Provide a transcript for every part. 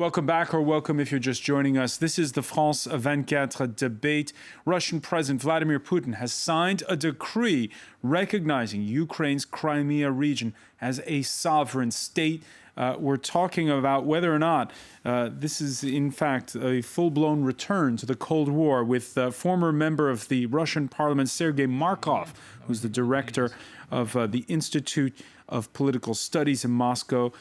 Welcome back, or welcome if you're just joining us. This is the France 24 debate. Russian President Vladimir Putin has signed a decree recognizing Ukraine's Crimea region as a sovereign state. We're talking about whether or not this is, in fact, a full-blown return to the Cold War with former member of the Russian parliament, Sergey MARKOV, who's the director of the Institute of Political Studies in Moscow.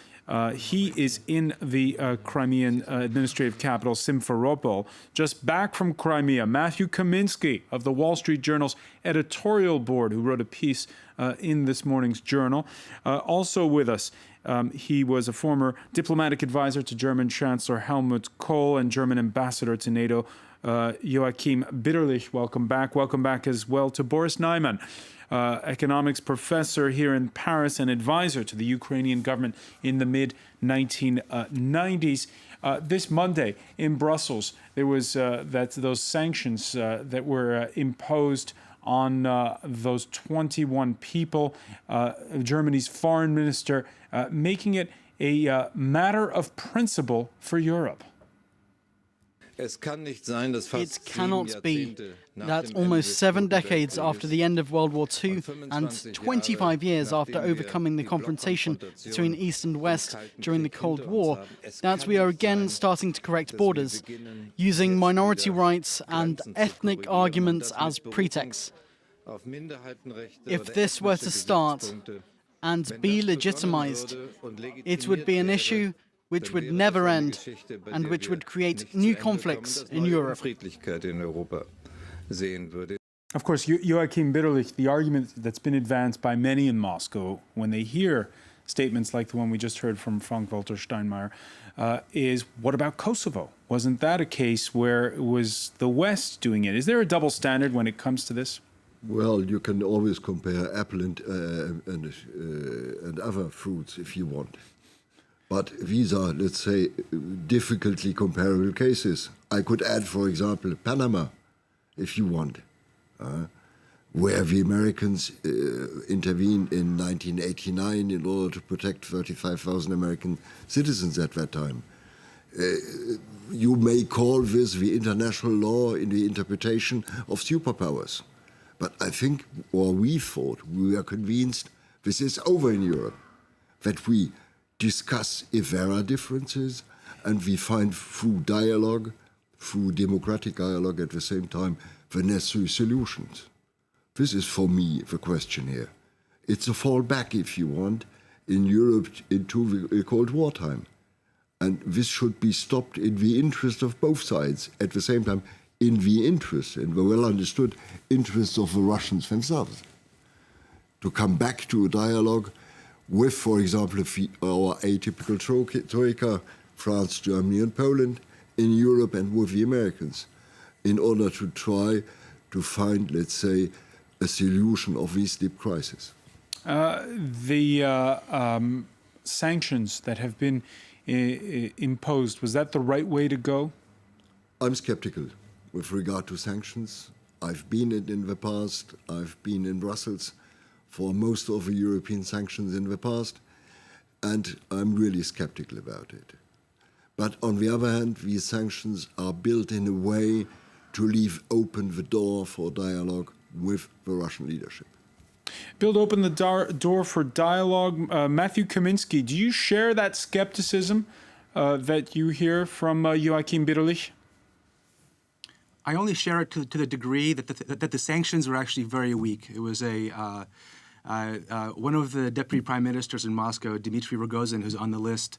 He is in the Crimean administrative capital, Simferopol, just back from Crimea. Matthew KAMINSKY of the Wall Street Journal's editorial board, who wrote a piece in this morning's journal. Also with us, he was a former diplomatic advisor to German Chancellor Helmut Kohl and German ambassador to NATO, Joachim BITTERLICH. Welcome back. Welcome back as well to Boris NAJMAN, economics professor here in Paris and advisor to the Ukrainian government in the mid-1990s. This Monday in Brussels, there was those sanctions that were imposed on those 21 people. Germany's foreign minister making it a matter of principle for Europe. It cannot be that almost 7 decades after the end of World War II and 25 years after overcoming the confrontation between East and West during the Cold War, that we are again starting to correct borders, using minority rights and ethnic arguments as pretexts. If this were to start and be legitimized, it would be an issue which would never end and which would create new conflicts in Europe. Of course, Joachim BITTERLICH, the argument that's been advanced by many in Moscow when they hear statements like the one we just heard from Frank-Walter Steinmeier is, what about Kosovo? Wasn't that a case where it was the West doing it? Is there a double standard when it comes to this? Well, you can always compare apple and other fruits if you want. But these are, let's say, difficultly comparable cases. I could add, for example, Panama, if you want, where the Americans intervened in 1989 in order to protect 35,000 American citizens at that time. You may call this the international law in the interpretation of superpowers. But I think, or we thought, we were convinced this is over in Europe, that we discuss if there are differences, and we find through dialogue, through democratic dialogue at the same time, the necessary solutions. This is, for me, the question here. It's a fallback, if you want, in Europe into the Cold War time. And this should be stopped in the interest of both sides, at the same time, in the interest, and the well-understood interests of the Russians themselves. To come back to a dialogue with, for example, our atypical troika, France, Germany and Poland, in Europe and with the Americans, in order to try to find, let's say, a solution of this deep crisis. The sanctions that have been imposed, was that the right way to go? I'm skeptical with regard to sanctions. I've been in the past, I've been in Brussels for most of the European sanctions in the past, and I'm really skeptical about it. But on the other hand, these sanctions are built in a way to leave open the door for dialogue with the Russian leadership. Build open the door for dialogue. Matthew KAMINSKY, do you share that skepticism that you hear from Joachim BITTERLICH? I only share it to the degree that the sanctions are actually very weak. It was one of the deputy prime ministers in Moscow, Dmitry Rogozin, who's on the list,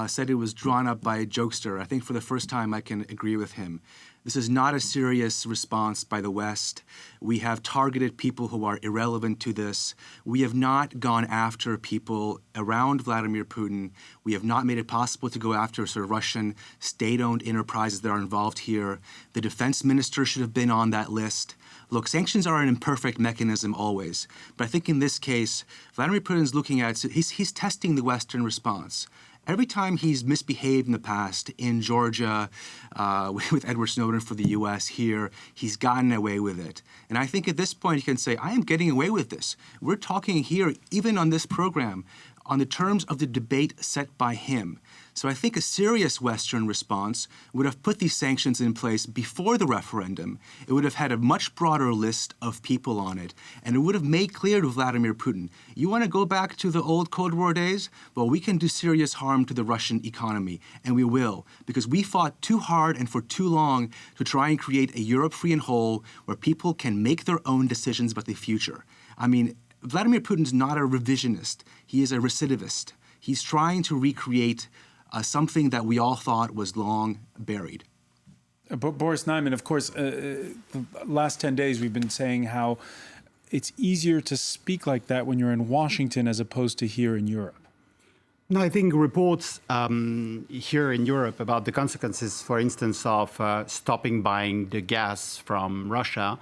said it was drawn up by a jokester. I think for the first time I can agree with him. This is not a serious response by the West. We have targeted people who are irrelevant to this. We have not gone after people around Vladimir Putin. We have not made it possible to go after sort of Russian state-owned enterprises that are involved here. The defense minister should have been on that list. Look, sanctions are an imperfect mechanism always, but I think in this case, Vladimir Putin's looking at, he's testing the Western response. Every time he's misbehaved in the past, in Georgia, with Edward Snowden for the U.S. here, he's gotten away with it. And I think at this point he can say, I am getting away with this. We're talking here, even on this program, on the terms of the debate set by him. So I think a serious Western response would have put these sanctions in place before the referendum. It would have had a much broader list of people on it, and it would have made clear to Vladimir Putin, you want to go back to the old Cold War days? Well, we can do serious harm to the Russian economy, and we will, because we fought too hard and for too long to try and create a Europe free and whole where people can make their own decisions about the future. I mean, Vladimir Putin's not a revisionist. He is a recidivist. He's trying to recreate something that we all thought was long buried. Boris NAJMAN, of course, the last 10 days we've been saying how it's easier to speak like that when you're in Washington as opposed to here in Europe. No, I think reports here in Europe about the consequences, for instance, of stopping buying the gas from Russia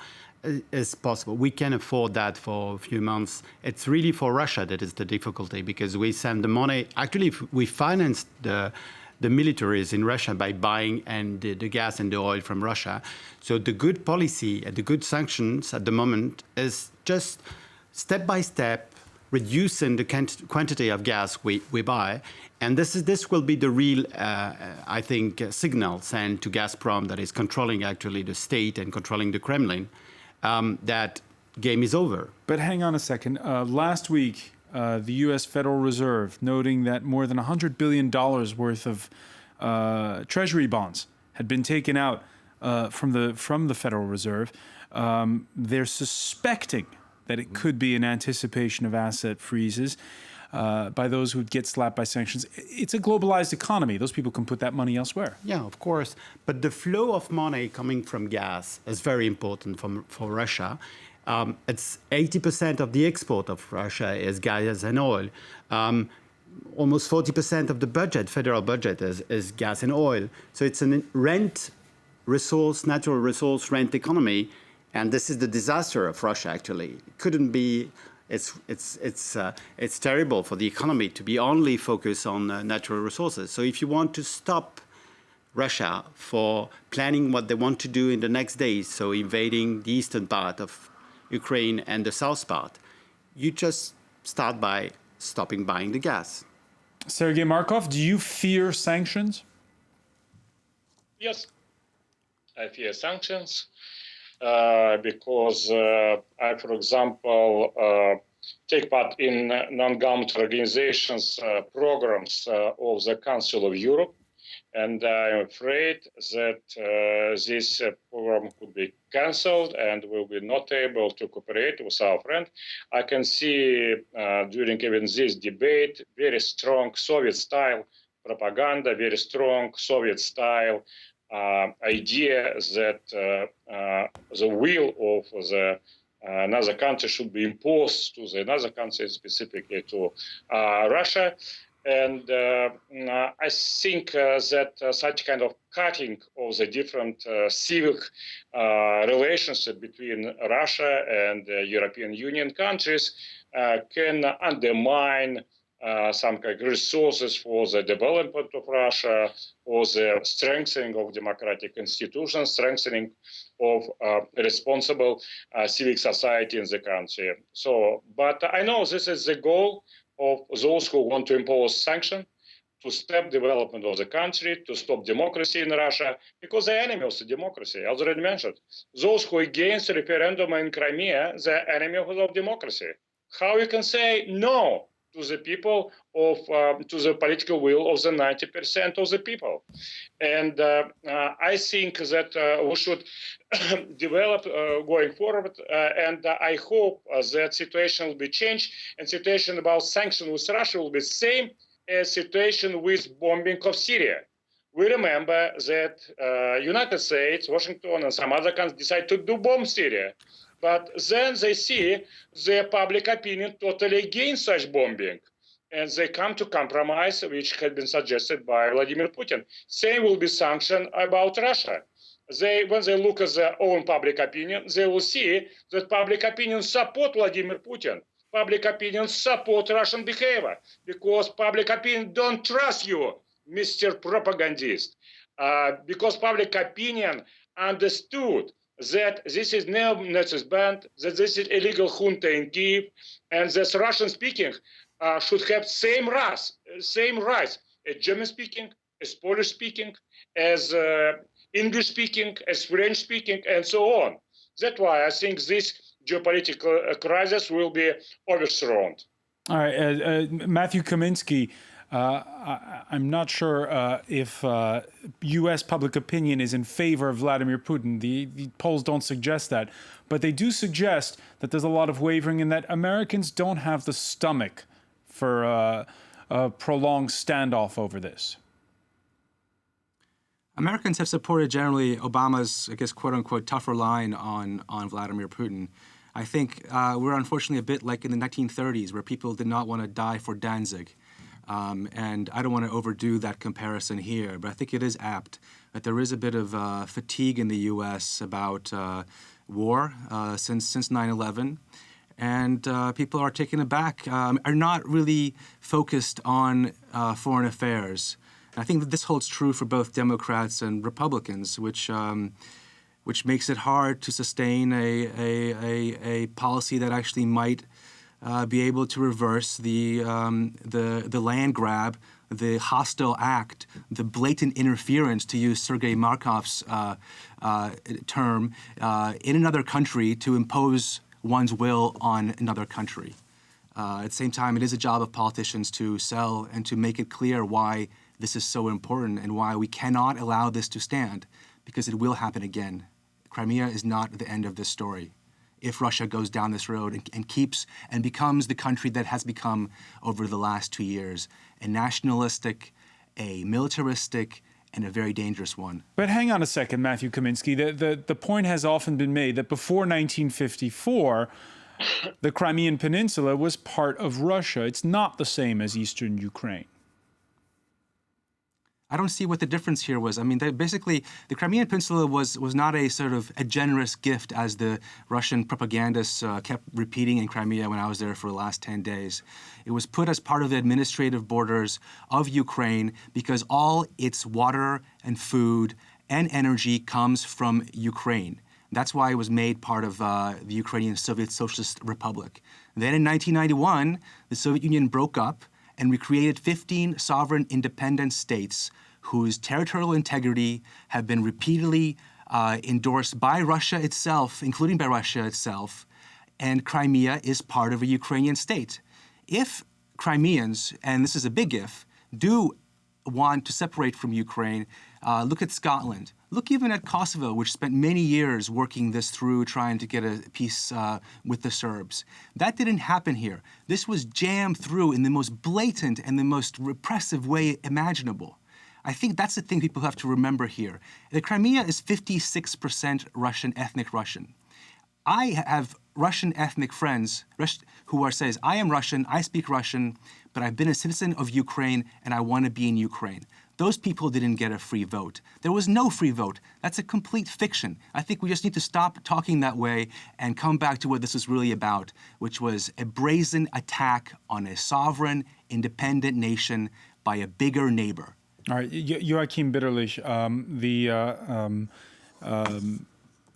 is possible. We can afford that for a few months. It's really for Russia that is the difficulty, because we send the money. Actually, we financed the militaries in Russia by buying the gas and the oil from Russia. So the good policy and the good sanctions at the moment is just step by step reducing the quantity of gas we buy. And this will be the real, I think, signal sent to Gazprom that is controlling actually the state and controlling the Kremlin, that game is over. But hang on a second. Last week, the U.S. Federal Reserve noting that more than $100 billion worth of Treasury bonds had been taken out from the Federal Reserve. They're suspecting that it could be in anticipation of asset freezes by those who get slapped by sanctions. It's a globalized economy. Those people can put that money elsewhere. Yeah, of course. But the flow of money coming from gas is very important for Russia. It's 80% of the export of Russia is gas and oil. Almost 40% of the budget, federal budget, is gas and oil. So it's a rent resource, natural resource rent economy. And this is the disaster of Russia, actually. It couldn't be, it's terrible for the economy to be only focused on natural resources. So if you want to stop Russia for planning what they want to do in the next days, so invading the eastern part of Ukraine and the south part, you just start by stopping buying the gas. Sergey Markov, do you fear sanctions? Yes, I fear sanctions. Because I, for example, take part in non-governmental organizations programs of the Council of Europe, and I'm afraid that this program could be cancelled and will be not able to cooperate with our friend. I can see during even this debate very strong Soviet-style propaganda, very strong Soviet-style idea that the will of the another country should be imposed to the another country, specifically to Russia. And I think that such kind of cutting of the different civic relationship between Russia and European Union countries can undermine some kind of resources for the development of Russia, or the strengthening of democratic institutions, strengthening of responsible civic society in the country. So, but I know this is the goal of those who want to impose sanctions, to stop development of the country, to stop democracy in Russia, because they're enemies of democracy, as already mentioned. Those who are against referendum in Crimea, they're enemies of democracy. How you can say no to the people of, to the political will of the 90% of the people? And I think that we should develop going forward, and I hope that situation will be changed, and situation about sanctions with Russia will be the same as situation with bombing of Syria. We remember that United States, Washington, and some other countries decided to do bomb Syria. But then they see the public opinion totally against such bombing. And they come to compromise, which had been suggested by Vladimir Putin. Same will be sanctioned about Russia. When they look at their own public opinion, they will see that public opinion support Vladimir Putin. Public opinion support Russian behavior, because public opinion don't trust you, Mr. Propagandist. Because public opinion understood that this is neo-Nazi band, that this is illegal junta in Kiev, and this Russian-speaking should have same rights as German-speaking, as Polish-speaking, as English-speaking, as French-speaking, and so on. That's why I think this geopolitical crisis will be overthrown. All right, Matthew KAMINSKY, I'm not sure if U.S. public opinion is in favor of Vladimir Putin. The polls don't suggest that, but they do suggest that there's a lot of wavering and that Americans don't have the stomach for a prolonged standoff over this. Americans have supported generally Obama's, I guess, quote-unquote, tougher line on Vladimir Putin. I think we're unfortunately a bit like in the 1930s, where people did not want to die for Danzig. And I don't want to overdo that comparison here, but I think it is apt that there is a bit of fatigue in the U.S. about war since 9/11. And people are taken aback, are not really focused on foreign affairs. And I think that this holds true for both Democrats and Republicans, which makes it hard to sustain a policy that actually might be able to reverse the land grab, the hostile act, the blatant interference, to use Sergey Markov's term, in another country to impose one's will on another country. At the same time, it is a job of politicians to sell and to make it clear why this is so important and why we cannot allow this to stand, because it will happen again. Crimea is not the end of this story. If Russia goes down this road and keeps and becomes the country that has become over the last 2 years, a nationalistic, a militaristic, and a very dangerous one. But hang on a second, Matthew KAMINSKY. The point has often been made that before 1954, the Crimean Peninsula was part of Russia. It's not the same as eastern Ukraine. I don't see what the difference here was. I mean, basically, the Crimean Peninsula was not a sort of a generous gift, as the Russian propagandists kept repeating in Crimea when I was there for the last 10 days. It was put as part of the administrative borders of Ukraine because all its water and food and energy comes from Ukraine. That's why it was made part of the Ukrainian Soviet Socialist Republic. Then in 1991, the Soviet Union broke up, and we created 15 sovereign independent states whose territorial integrity have been repeatedly endorsed by Russia itself, including by Russia itself, and Crimea is part of a Ukrainian state. If Crimeans, and this is a big if, do want to separate from Ukraine, look at Scotland. Look even at Kosovo, which spent many years working this through, trying to get a peace with the Serbs. That didn't happen here. This was jammed through in the most blatant and the most repressive way imaginable. I think that's the thing people have to remember here. The Crimea is 56% Russian, ethnic Russian. I have Russian ethnic friends who says, I am Russian, I speak Russian, but I've been a citizen of Ukraine and I want to be in Ukraine. Those people didn't get a free vote. There was no free vote. That's a complete fiction. I think we just need to stop talking that way and come back to what this is really about, which was a brazen attack on a sovereign, independent nation by a bigger neighbor. All right, Joachim Bitterlich,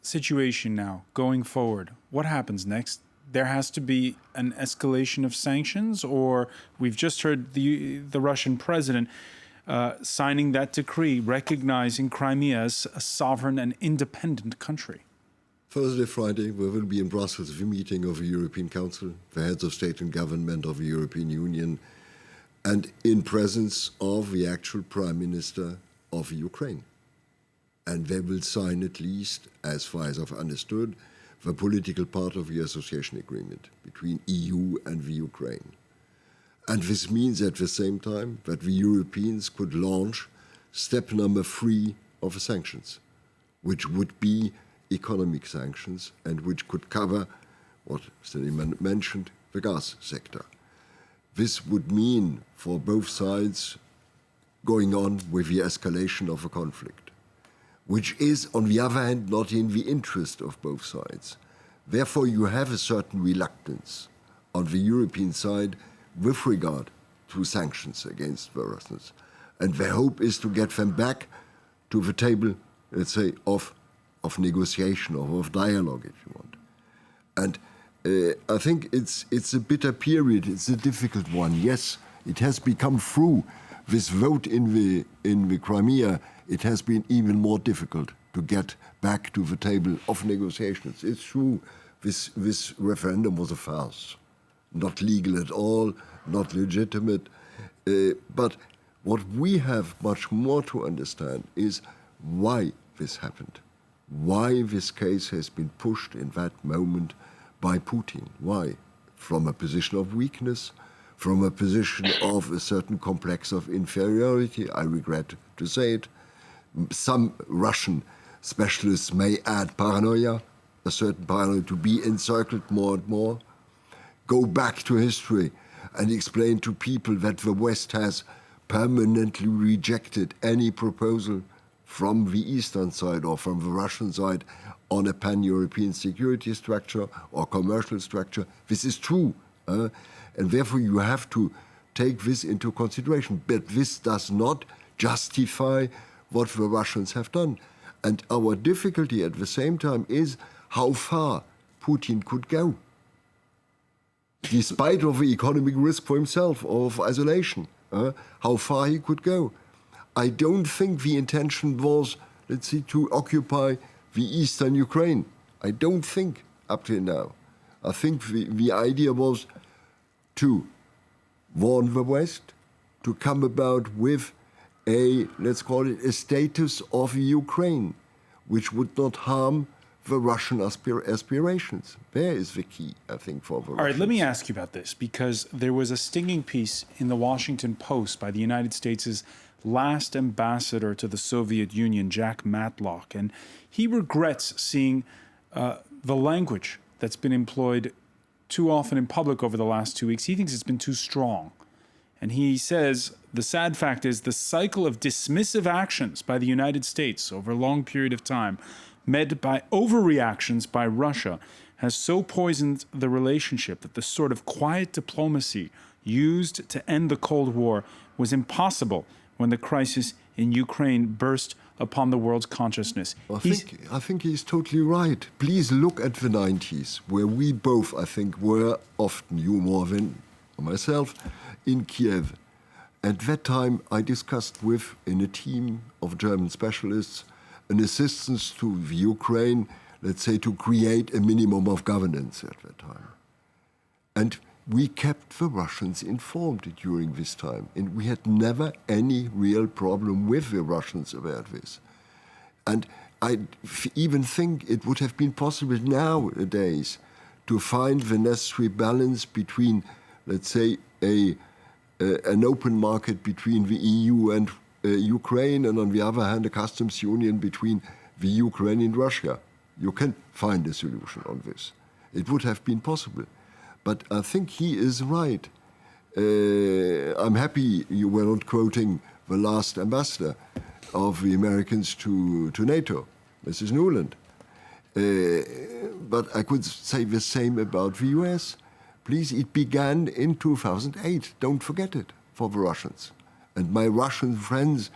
situation now, going forward, what happens next? There has to be an escalation of sanctions, or we've just heard the Russian president signing that decree recognizing Crimea as a sovereign and independent country. Thursday, Friday, we will be in Brussels for a meeting of the European Council, the heads of state and government of the European Union, and in presence of the actual Prime Minister of Ukraine. And they will sign, at least, as far as I've understood, the political part of the association agreement between EU and the Ukraine. And this means at the same time that the Europeans could launch step number 3 of the sanctions, which would be economic sanctions and which could cover what Mr. mentioned, the gas sector. This would mean for both sides going on with the escalation of a conflict, which is, on the other hand, not in the interest of both sides. Therefore, you have a certain reluctance on the European side with regard to sanctions against the Russians. And the hope is to get them back to the table, let's say, of negotiation or of dialogue, if you want. And I think it's a bitter period. It's a difficult one. Yes, it has become through this vote in the Crimea. It has been even more difficult to get back to the table of negotiations. It's true. This referendum was a farce, not legal at all, not legitimate. But what we have much more to understand is why this happened, why this case has been pushed in that moment by Putin. Why? From a position of weakness, from a position of a certain complex of inferiority, I regret to say it. Some Russian specialists may add paranoia, a certain paranoia to be encircled more and more. Go back to history and explain to people that the West has permanently rejected any proposal from the eastern side or from the Russian side on a pan-European security structure or commercial structure. This is true. And therefore you have to take this into consideration. But this does not justify what the Russians have done. And our difficulty at the same time is how far Putin could go, despite of the economic risk for himself of isolation, how far he could go. I don't think the intention was, let's see, to occupy the eastern Ukraine. I don't think up till now. I think the idea was to warn the West, to come about with a, let's call it, a status of Ukraine, which would not harm the Russian aspirations. There is the key, I think, for the Russians. All right, let me ask you about this, because there was a stinging piece in the Washington Post by the United States' last ambassador to the Soviet Union, Jack Matlock, and he regrets seeing the language that's been employed too often in public over the last 2 weeks. He thinks it's been too strong. And he says, the sad fact is the cycle of dismissive actions by the United States over a long period of time, met by overreactions by Russia, has so poisoned the relationship that the sort of quiet diplomacy used to end the Cold War was impossible when the crisis in Ukraine burst upon the world's consciousness. I think he's totally right. Please look at the 90s, where we both, I think, were often, you more than myself, in Kiev. At that time, I discussed with, in a team of German specialists, an assistance to the Ukraine, let's say, to create a minimum of governance at that time. And we kept the Russians informed during this time, and we had never any real problem with the Russians about this. And I even think it would have been possible nowadays to find the necessary balance between, let's say, an open market between the EU and Ukraine, and on the other hand, a customs union between the Ukraine and Russia. You can find a solution on this. It would have been possible. But I think he is right. I'm happy you were not quoting the last ambassador of the Americans to NATO, Mrs. Nuland. But I could say the same about the US. Please, it began in 2008. Don't forget it, for the Russians. And my Russian friends,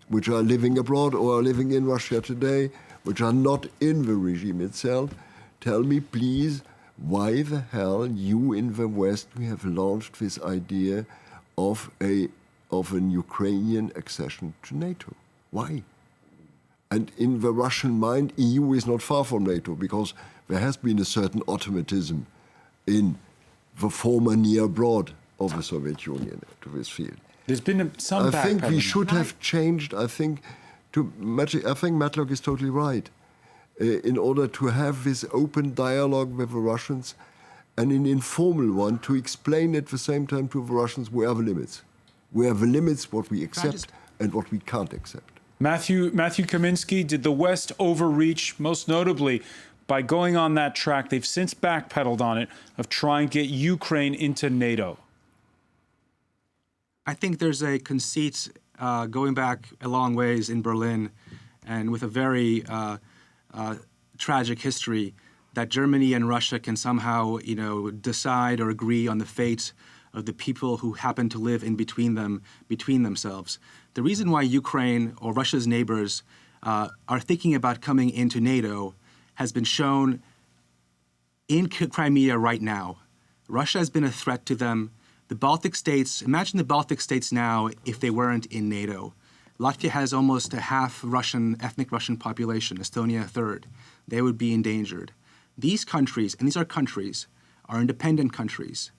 which are living abroad or are living in Russia today, which are not in the regime itself, tell me, please, why the hell you in the West we have launched this idea of an Ukrainian accession to NATO? Why? And in the Russian mind, EU is not far from NATO, because there has been a certain automatism in the former near abroad of the Soviet Union to this field. There's been some I think we should have changed, I think Matlock is totally right. In order to have this open dialogue with the Russians and an informal one to explain at the same time to the Russians where are the limits. Where are the limits, what we accept and what we can't accept. Matthew KAMINSKY, did the West overreach, most notably by going on that track? They've since backpedaled on it, of trying to get Ukraine into NATO. I think there's a conceit going back a long ways in Berlin, and with a very tragic history, that Germany and Russia can somehow, decide or agree on the fate of the people who happen to live in between themselves. The reason why Ukraine or Russia's neighbors are thinking about coming into NATO has been shown in Crimea right now. Russia has been a threat to them. The Baltic states, imagine the Baltic states now if they weren't in NATO. Latvia has almost a half Russian, ethnic Russian population, Estonia a third. They would be endangered. These countries, and these are countries, are independent countries.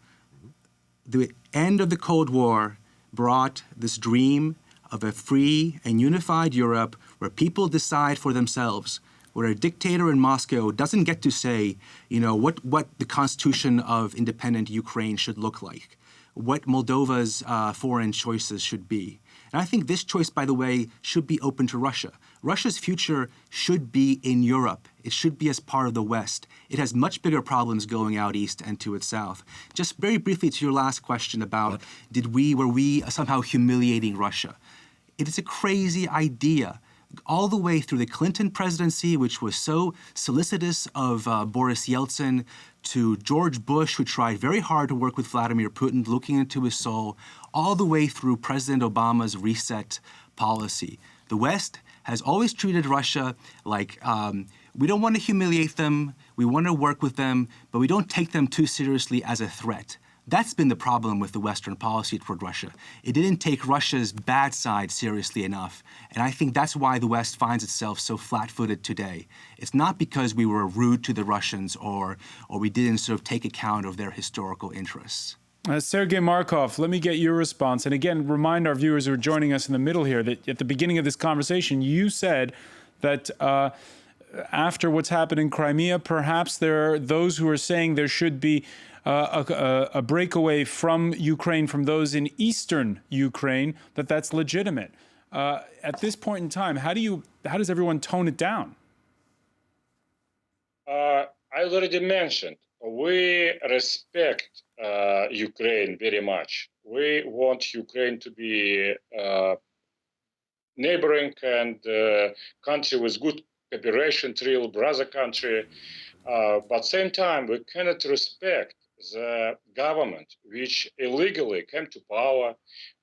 The end of the Cold War brought this dream of a free and unified Europe where people decide for themselves, where a dictator in Moscow doesn't get to say, you know, what the constitution of independent Ukraine should look like, what Moldova's foreign choices should be. And I think this choice, by the way, should be open to Russia. Russia's future should be in Europe. It should be as part of the West. It has much bigger problems going out east and to its south. Just very briefly to your last question about were we somehow humiliating Russia? It is a crazy idea. All the way through the Clinton presidency, which was so solicitous of Boris Yeltsin, to George Bush, who tried very hard to work with Vladimir Putin, looking into his soul, all the way through President Obama's reset policy. The West has always treated Russia like we don't want to humiliate them, we want to work with them, but we don't take them too seriously as a threat. That's been the problem with the Western policy toward Russia. It didn't take Russia's bad side seriously enough. And I think that's why the West finds itself so flat-footed today. It's not because we were rude to the Russians or we didn't sort of take account of their historical interests. Sergey Markov, let me get your response. And again, remind our viewers who are joining us in the middle here that at the beginning of this conversation, you said that after what's happened in Crimea, perhaps there are those who are saying there should be a breakaway from Ukraine, from those in eastern Ukraine, that's legitimate. At this point in time, how does everyone tone it down? I already mentioned, we respect Ukraine very much. We want Ukraine to be neighboring and country with good cooperation, real brother country. But at the same time, we cannot respect the government which illegally came to power,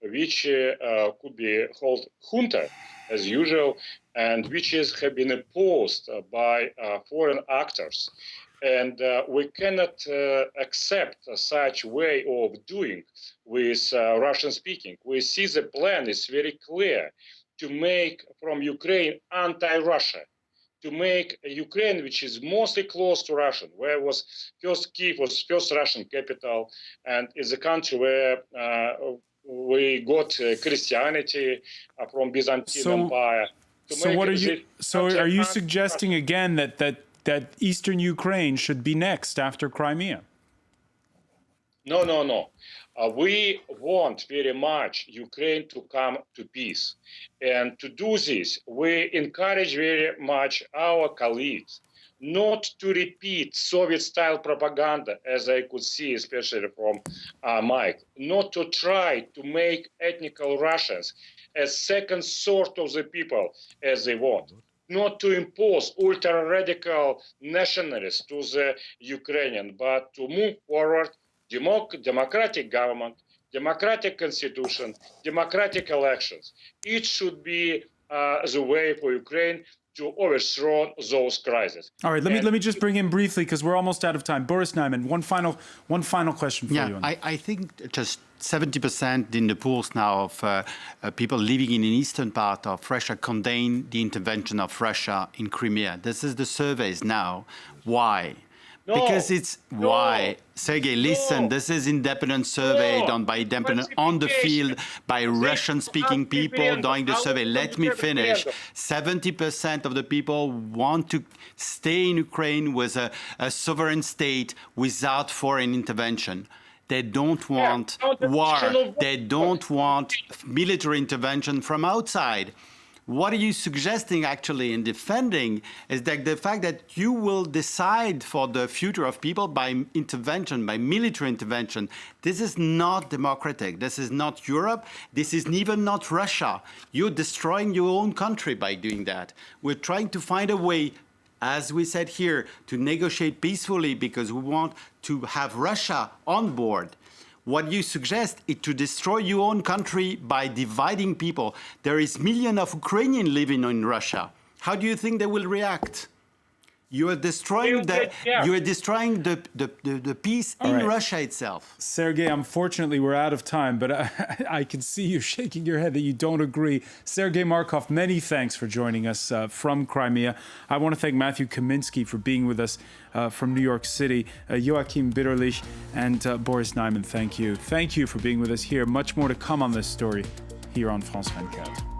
which could be called junta as usual, and which have been imposed by foreign actors. And we cannot accept such way of doing with Russian speaking. We see the plan is very clear to make from Ukraine anti-Russia, to make Ukraine, which is mostly close to Russian, where Kyiv was first Russian capital, and is a country where we got Christianity from Byzantine Empire. Are you suggesting again that Eastern Ukraine should be next after Crimea? No. We want very much Ukraine to come to peace. And to do this, we encourage very much our colleagues not to repeat Soviet-style propaganda, as I could see, especially from Mike, not to try to make ethnical Russians a second sort of the people as they want, not to impose ultra-radical nationalists to the Ukrainian, but to move forward democratic government, democratic constitution, democratic elections. It should be the way for Ukraine to overthrow those crises. All right, let me just bring in briefly, because we're almost out of time. Boris NAJMAN, one final question for you. I think just 70% in the polls now of people living in the eastern part of Russia condemn the intervention of Russia in Crimea. This is the surveys now. Why? Because it's why. Sergey, listen, this is independent survey done by independent on the field by Russian-speaking people doing the survey. Let me finish. 70% of the people want to stay in Ukraine with a sovereign state without foreign intervention. They don't want war. They don't want military intervention from outside. What are you suggesting actually in defending is that the fact that you will decide for the future of people by intervention, by military intervention. This is not democratic. This is not Europe. This is even not Russia. You're destroying your own country by doing that. We're trying to find a way, as we said here, to negotiate peacefully because we want to have Russia on board. What you suggest is to destroy your own country by dividing people. There is millions of Ukrainians living in Russia. How do you think they will react? You are destroying the peace in Russia itself. Sergey, unfortunately, we're out of time, but I can see you shaking your head that you don't agree. Sergey Markov, many thanks for joining us from Crimea. I want to thank Matthew Kaminsky for being with us from New York City. Joachim BITTERLICH and Boris NAJMAN, thank you. Thank you for being with us here. Much more to come on this story here on France 24.